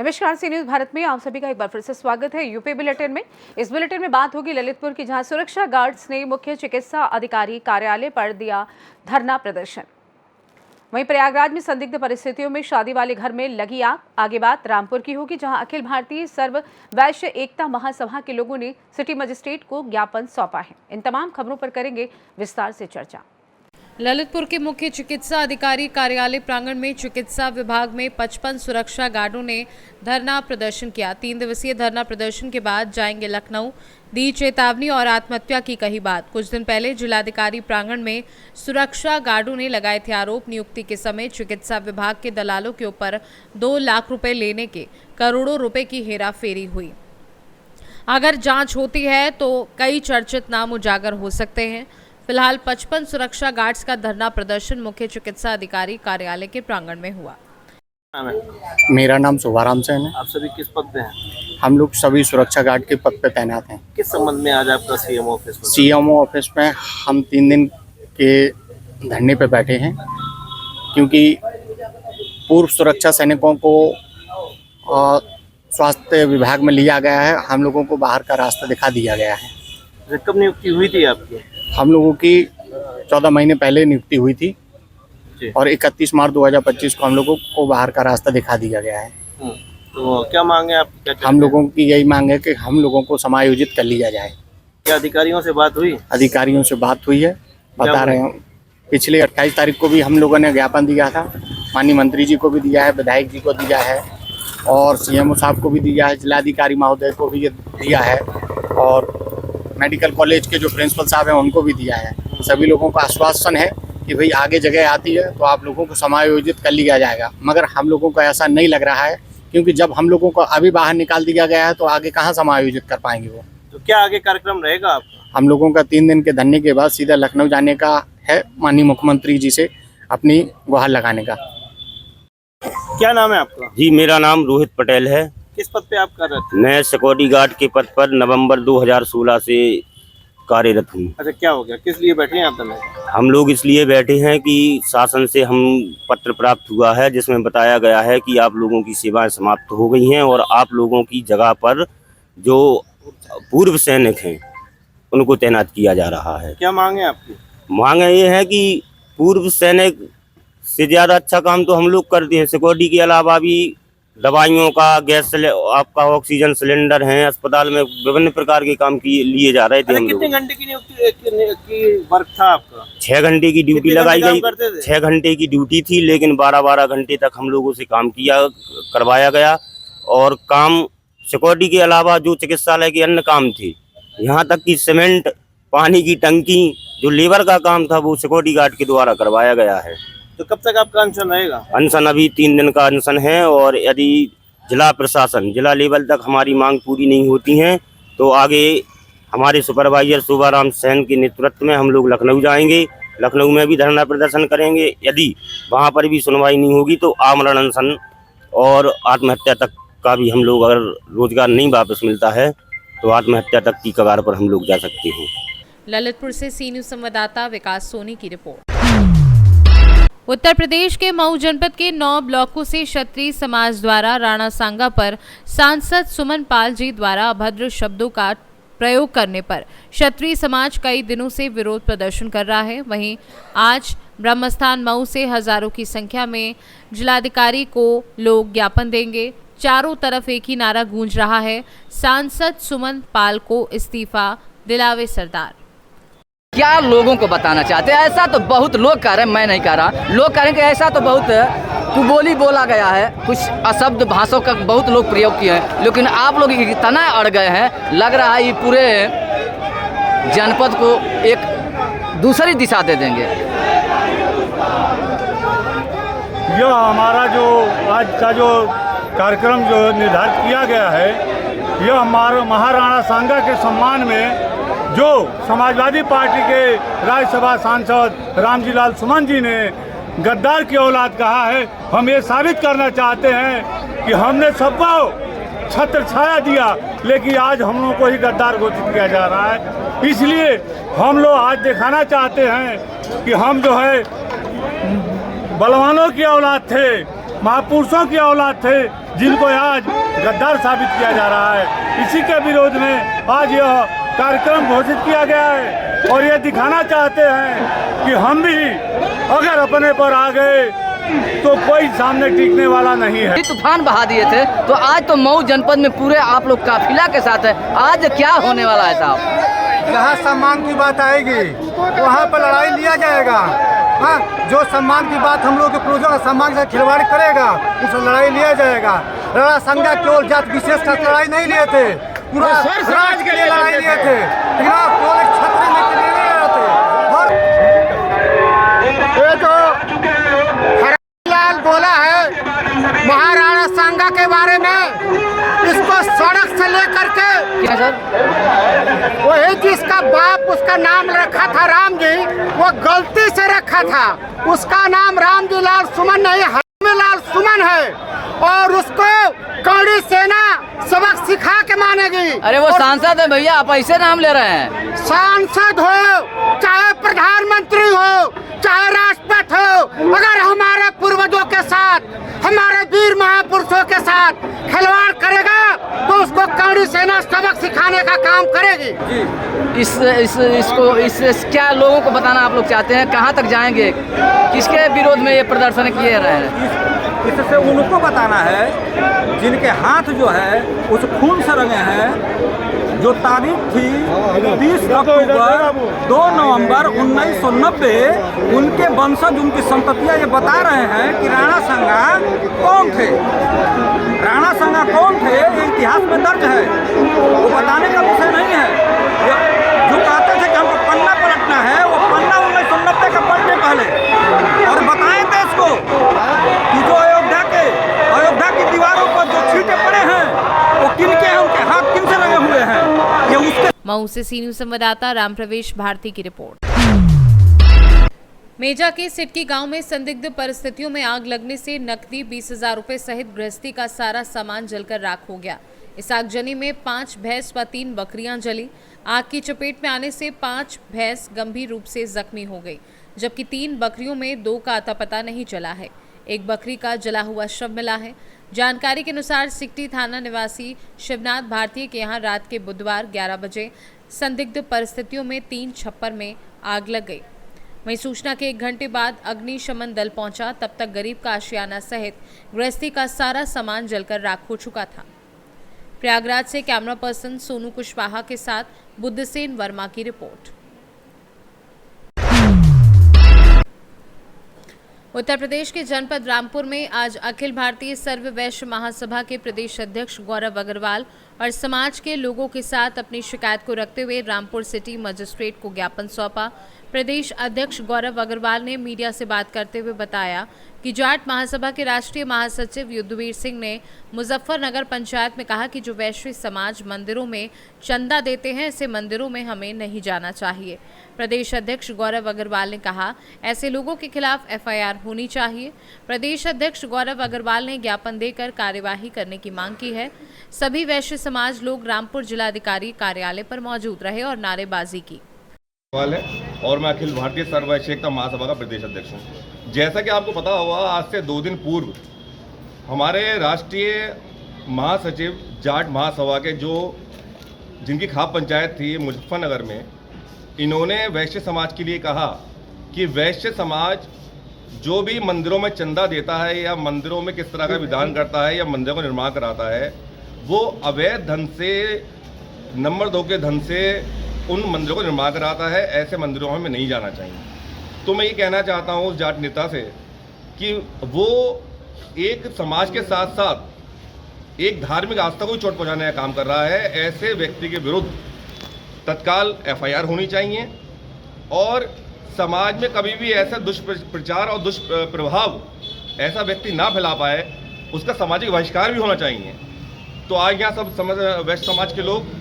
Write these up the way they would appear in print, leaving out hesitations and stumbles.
नमस्कार, सी न्यूज भारत में आप सभी का एक बार फिर से स्वागत है। यूपी बुलेटिन में इस बुलेटिन में बात होगी ललितपुर की, जहां सुरक्षा गार्ड्स ने मुख्य चिकित्सा अधिकारी कार्यालय पर दिया धरना प्रदर्शन। वहीं प्रयागराज में संदिग्ध परिस्थितियों में शादी वाले घर में लगी आग। आगे बात रामपुर की होगी, जहां अखिल भारतीय सर्व वैश्य एकता महासभा के लोगों ने सिटी मजिस्ट्रेट को ज्ञापन सौंपा है। इन तमाम खबरों पर करेंगे विस्तार से चर्चा। ललितपुर के मुख्य चिकित्सा अधिकारी कार्यालय प्रांगण में चिकित्सा विभाग में 55 सुरक्षा गार्डों ने धरना प्रदर्शन किया। 3 दिवसीय धरना प्रदर्शन के बाद जाएंगे लखनऊ, दी चेतावनी और आत्महत्या की कही बात। कुछ दिन पहले जिलाधिकारी प्रांगण में सुरक्षा गार्डों ने लगाए थे आरोप। नियुक्ति के समय चिकित्सा विभाग के दलालों के ऊपर 2 लाख रुपए लेने के करोड़ों रुपए की हेराफेरी हुई। अगर जांच होती है तो कई चर्चित नाम उजागर हो सकते हैं। फिलहाल 55 सुरक्षा गार्ड्स का धरना प्रदर्शन मुख्य चिकित्सा अधिकारी कार्यालय के प्रांगण में हुआ। मेरा नाम शुभाराम सेन है। आप सभी किस पद पे हैं? हम लोग सभी सुरक्षा गार्ड के पद पे तैनात हैं। किस संबंध में आज आपका सीएमओ ऑफिस में? सीएमओ ऑफिस में हम 3 दिन के धरने पे बैठे हैं, क्योंकि पूर्व सुरक्षा सैनिकों को स्वास्थ्य विभाग में लिया गया है। हम लोगों को बाहर का रास्ता दिखा दिया गया है। कब नियुक्ति हुई थी आपकी? हम लोगों की 14 महीने पहले नियुक्ति हुई थी और 31 मार्च 2025 को हम लोगों को बाहर का रास्ता दिखा दिया गया है। तो क्या मांगे आप? हम लोगों की यही मांग है कि हम लोगों को समायोजित कर लिया जाए। क्या अधिकारियों से बात हुई? अधिकारियों से बात हुई है, बता रहे हैं। पिछले 28 तारीख को भी हम लोगों ने ज्ञापन दिया था। माननीय मंत्री जी को भी दिया है, विधायक जी को दिया है और सीएमओ साहब को भी दिया है, जिलाधिकारी महोदय को भी दिया है और मेडिकल कॉलेज के जो प्रिंसिपल साहब हैं उनको भी दिया है। सभी लोगों का आश्वासन है कि भाई आगे जगह आती है तो आप लोगों को समायोजित कर लिया जाएगा। मगर हम लोगों को ऐसा नहीं लग रहा है, क्योंकि जब हम लोगों को अभी बाहर निकाल दिया गया है तो आगे कहाँ समायोजित कर पाएंगे वो। तो क्या आगे कार्यक्रम रहेगा आपका? हम लोगों का 3 दिन के धरने के बाद सीधा लखनऊ जाने का है, माननीय मुख्यमंत्री जी से अपनी गुहार लगाने का। क्या नाम है आपका? जी, मेरा नाम रोहित पटेल है। किस पद पे आप कार्यरत हैं? मैं सिक्योरिटी गार्ड के पद पर नवंबर 2016 से कार्यरत हूँ। अच्छा, क्या हो गया? किस लिए बैठे हैं आप धरने? हम लोग इसलिए बैठे हैं कि शासन से हम पत्र प्राप्त हुआ है जिसमें बताया गया है कि आप लोगों की सेवाएं समाप्त हो गई हैं और आप लोगों की जगह पर जो पूर्व सैनिक हैं उनको तैनात किया जा रहा है। क्या मांग है आपकी? मांग ये है कि पूर्व सैनिक से ज़्यादा अच्छा काम तो हम लोग करते हैं। सिक्योरिटी के अलावा भी दवाइयों का, गैस आपका ऑक्सीजन सिलेंडर हैं, अस्पताल में विभिन्न प्रकार के काम लिए जा रहे थे। हम लोग कितने घंटे की नियुक्ति वर्क था आपका? 6 घंटे की ड्यूटी लगाई गई। 6 घंटे की ड्यूटी थी, लेकिन 12-12 घंटे तक हम लोगों से काम करवाया गया। और काम सिक्योरिटी के अलावा जो चिकित्सालय के अन्य काम थे, यहाँ तक कि सीमेंट, पानी की टंकी, जो लेबर का काम था वो सिक्योरिटी गार्ड के द्वारा करवाया गया है। तो कब तक आपका अनशन रहेगा? अनशन अभी 3 दिन का अनशन है और यदि जिला प्रशासन, जिला लेवल तक हमारी मांग पूरी नहीं होती है तो आगे हमारे सुपरवाइजर शुभाराम सेन के नेतृत्व में हम लोग लखनऊ जाएंगे। लखनऊ में भी धरना प्रदर्शन करेंगे। यदि वहां पर भी सुनवाई नहीं होगी तो आमरण अनशन और आत्महत्या तक का भी हम लोग, अगर रोजगार नहीं वापस मिलता है तो आत्महत्या तक की कगार पर हम लोग जा सकते हैं। ललितपुर से सी न्यूज संवाददाता विकास सोनी की रिपोर्ट। उत्तर प्रदेश के मऊ जनपद के 9 ब्लॉकों से क्षत्रिय समाज द्वारा राणा सांगा पर सांसद सुमन पाल जी द्वारा अभद्र शब्दों का प्रयोग करने पर क्षत्रिय समाज कई दिनों से विरोध प्रदर्शन कर रहा है। वहीं आज ब्रह्मस्थान मऊ से हजारों की संख्या में जिलाधिकारी को लोग ज्ञापन देंगे। चारों तरफ एक ही नारा गूंज रहा है, सांसद सुमन पाल को इस्तीफा दिलावे सरदार। क्या लोगों को बताना चाहते हैं? ऐसा तो बहुत लोग कह रहे हैं, मैं नहीं कह रहा। लोग कह रहे हैं कि ऐसा तो बहुत कुबोली बोला गया है, कुछ अशब्द भाषाओं का बहुत लोग प्रयोग किए हैं, लेकिन आप लोग इतना अड़ गए हैं, लग रहा है ये पूरे जनपद को एक दूसरी दिशा दे देंगे। यह हमारा जो आज का जो कार्यक्रम जो निर्धारित किया गया है, यह महाराणा सांगा के सम्मान में जो समाजवादी पार्टी के राज्यसभा सांसद रामजीलाल सुमन जी ने गद्दार की औलाद कहा है, हम ये साबित करना चाहते हैं कि हमने सबको छत्र छाया दिया, लेकिन आज हम लोगों को ही गद्दार घोषित किया जा रहा है। इसलिए हम लोग आज दिखाना चाहते हैं कि हम जो है बलवानों की औलाद थे, महापुरुषों की औलाद थे जिनको आज गद्दार साबित किया जा रहा है। इसी के विरोध में आज यह कार्यक्रम घोषित किया गया है और ये दिखाना चाहते हैं कि हम भी अगर अपने पर आ गए तो कोई सामने टिकने वाला नहीं है। तूफान बहा दिए थे, तो आज तो मऊ जनपद में पूरे आप लोग काफिला के साथ है। आज क्या होने वाला है साहब? जहाँ सम्मान की बात आएगी वहाँ पर लड़ाई लिया जाएगा। हाँ, जो सम्मान की बात हम लोग के पूर्वजों का सम्मान से खिलवाड़ करेगा उससे लड़ाई लिया जाएगा। राणा संघा केवल जात विशेष का लड़ाई नहीं लिए थे, पूरा समाज के लिए लड़ाई लिए थे, लेकिन आप केवल एक छत्र में के लिए नहीं लड़े थे। हरिलाल बोला है महाराणा संघा के बारे में, इसको सड़क से लेकर के क्या सर? वही जिसका बाप उसका नाम रखा था राम जी, वो गलती से रखा था। उसका नाम राम जी लाल सुमन नहीं, हरिलाल लाल सुमन है और उसको कौड़ी सेना सबक सिखा के मानेगी। अरे वो सांसद है भैया, आप ऐसे नाम ले रहे हैं। सांसद हो चाहे प्रधानमंत्री हो चाहे राष्ट्रपति हो, अगर हमारे पूर्वजों के साथ हमारे वीर महापुरुषों के साथ खिलवाड़ करेगा तो उसको कौड़ी सेना सबक सिखाने का काम करेगी। इससे क्या लोगों को बताना आप लोग चाहते हैं? कहाँ तक जाएंगे? किसके विरोध में ये प्रदर्शन किए रहे हैं? इससे उनको बताना है जिनके हाथ जो है उस खून से रंगे हैं। जो तारीख थी 30 अक्टूबर 2 नवंबर 1990, उनके वंशज उनकी संततियाँ ये बता रहे हैं कि राणा संघा कौन थे। राणा संघा कौन थे ये इतिहास में दर्ज है, वो बताने का विषय नहीं है। जो कहते थे कि हमको पन्ना पलटना है, वो पन्ना 1990 का पलटे पहले और बताएं देश को कि जो अयोध्या की दीवारों पर जो छींटे पड़े हैं वो किनके हैं, उनके हाथ किन से लगे हुए हैं, ये उसके। मऊ से सी न्यूज संवाददाता राम प्रवेश भारती की रिपोर्ट। मेजा के सिटकी गांव में संदिग्ध परिस्थितियों में आग लगने से नकदी 20,000 रुपए सहित गृहस्थी का सारा सामान जलकर राख हो गया। इस आगजनी में 5 भैंस व 3 बकरियां जली। आग की चपेट में आने से 5 भैंस गंभीर रूप से जख्मी हो गई, जबकि 3 बकरियों में 2 का अता पता नहीं चला है। एक बकरी का जला हुआ शव मिला है। जानकारी के अनुसार सिकटी थाना निवासी शिवनाथ भारतीय के यहाँ रात के बुधवार 11 बजे संदिग्ध परिस्थितियों में 3 छप्पर में आग लग गई। वहीं सूचना के 1 घंटे बाद अग्निशमन दल पहुंचा, तब तक गरीब का आशियाना सहित गृहस्थी का सारा सामान जलकर राख हो चुका था। प्रयागराज से कैमरा पर्सन सोनू कुशवाहा के साथ बुद्धसेन वर्मा की रिपोर्ट। उत्तर प्रदेश के जनपद रामपुर में आज अखिल भारतीय सर्व वैश्य महासभा के प्रदेश अध्यक्ष गौरव अग्रवाल और समाज के लोगों के साथ अपनी शिकायत को रखते हुए रामपुर सिटी मजिस्ट्रेट को ज्ञापन सौंपा। प्रदेश अध्यक्ष गौरव अग्रवाल ने मीडिया से बात करते हुए बताया कि जाट महासभा के राष्ट्रीय महासचिव युद्धवीर सिंह ने मुजफ्फरनगर पंचायत में कहा कि जो वैश्य समाज मंदिरों में चंदा देते हैं, ऐसे मंदिरों में हमें नहीं जाना चाहिए। प्रदेश अध्यक्ष गौरव अग्रवाल ने कहा ऐसे लोगों के खिलाफ FIR होनी चाहिए। प्रदेश अध्यक्ष गौरव अग्रवाल ने ज्ञापन देकर कार्यवाही करने की मांग की है। सभी वैश्य समाज लोग रामपुर जिलाधिकारी कार्यालय पर मौजूद रहे और नारेबाजी की। और मैं अखिल भारतीय सर्व वैश्य एकता महासभा का प्रदेश अध्यक्ष हूँ। जैसा कि आपको पता होगा, आज से 2 दिन पूर्व हमारे राष्ट्रीय महासचिव जाट महासभा के जिनकी खाप पंचायत थी मुजफ्फरनगर में, इन्होंने वैश्य समाज के लिए कहा कि वैश्य समाज जो भी मंदिरों में चंदा देता है या मंदिरों में किस तरह का विधान करता है या मंदिरों का निर्माण कराता है, वो अवैध धन से, नंबर 2 के धन से उन मंदिरों को निर्माण कराता है। ऐसे मंदिरों में हमें नहीं जाना चाहिए। तो मैं ये कहना चाहता हूँ उस जाट नेता से कि वो एक समाज के साथ साथ एक धार्मिक आस्था को भी चोट पहुँचाने का काम कर रहा है। ऐसे व्यक्ति के विरुद्ध तत्काल FIR होनी चाहिए और समाज में कभी भी ऐसा दुष्प्रचार और दुष्प्रभाव ऐसा व्यक्ति ना फैला पाए, उसका सामाजिक बहिष्कार भी होना चाहिए। तो आज यहाँ सब वैश्य समाज के लोग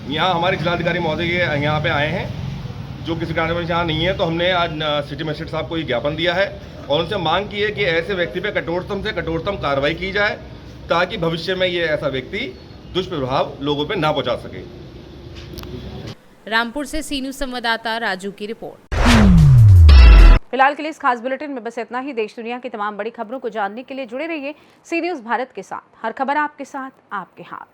यहाँ हमारे जिलाधिकारी महोदय यहाँ पे आए हैं, जो किसी कारण से यहाँ नहीं है। तो हमने आज सिटी मजिस्ट्रेट साहब को ये ज्ञापन दिया है और उनसे मांग की है कि ऐसे व्यक्ति पे कठोरतम से कठोरतम कार्रवाई की जाए, ताकि भविष्य में ये ऐसा व्यक्ति दुष्प्रभाव लोगों पे ना पहुँचा सके। रामपुर से सी न्यूज संवाददाता राजू की रिपोर्ट। फिलहाल के लिए इस खास बुलेटिन में बस इतना ही। देश दुनिया की तमाम बड़ी खबरों को जानने के लिए जुड़े रहिए सी न्यूज़ भारत के साथ। हर खबर आपके साथ, आपके हाथ।